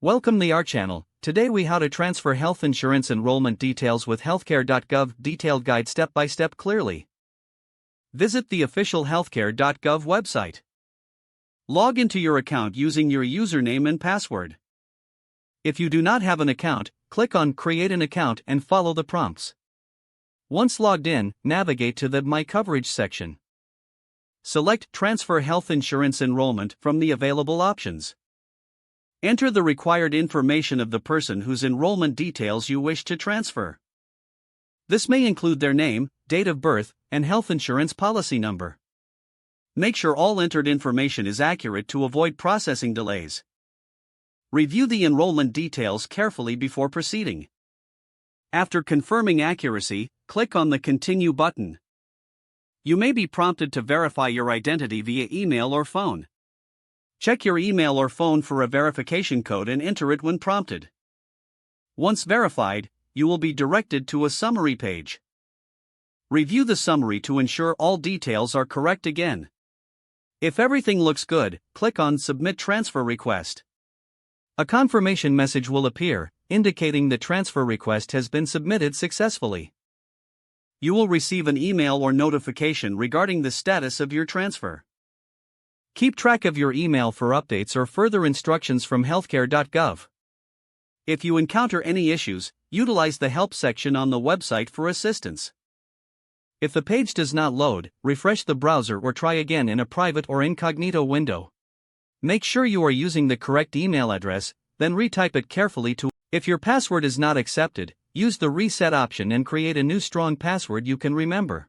Welcome to our channel. Today we how to transfer health insurance enrollment details with HealthCare.gov detailed guide step by step clearly. Visit the official HealthCare.gov website. Log into your account using your username and password. If you do not have an account, click on Create an Account and follow the prompts. Once logged in, navigate to the My Coverage section. Select Transfer Health Insurance Enrollment from the available options. Enter the required information of the person whose enrollment details you wish to transfer. This may include their name, date of birth, and health insurance policy number. Make sure all entered information is accurate to avoid processing delays. Review the enrollment details carefully before proceeding. After confirming accuracy, click on the Continue button. You may be prompted to verify your identity via email or phone. Check your email or phone for a verification code and enter it when prompted. Once verified, you will be directed to a summary page. Review the summary to ensure all details are correct again. If everything looks good, click on Submit Transfer Request. A confirmation message will appear, indicating the transfer request has been submitted successfully. You will receive an email or notification regarding the status of your transfer. Keep track of your email for updates or further instructions from HealthCare.gov. If you encounter any issues, utilize the Help section on the website for assistance. If the page does not load, refresh the browser or try again in a private or incognito window. Make sure you are using the correct email address, then retype it carefully to. If your password is not accepted, use the Reset option and create a new strong password you can remember.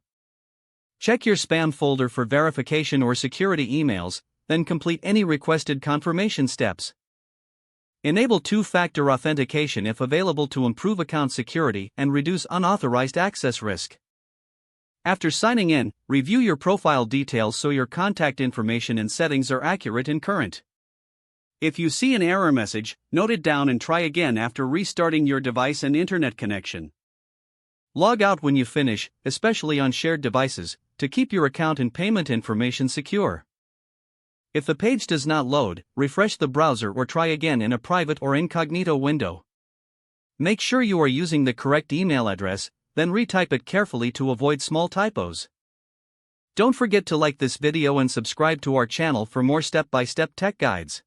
Check your spam folder for verification or security emails, then complete any requested confirmation steps. Enable two-factor authentication if available to improve account security and reduce unauthorized access risk. After signing in, review your profile details so your contact information and settings are accurate and current. If you see an error message, note it down and try again after restarting your device and internet connection. Log out when you finish, especially on shared devices, to keep your account and payment information secure. If the page does not load, refresh the browser or try again in a private or incognito window. Make sure you are using the correct email address, then retype it carefully to avoid small typos. Don't forget to like this video and subscribe to our channel for more step-by-step tech guides.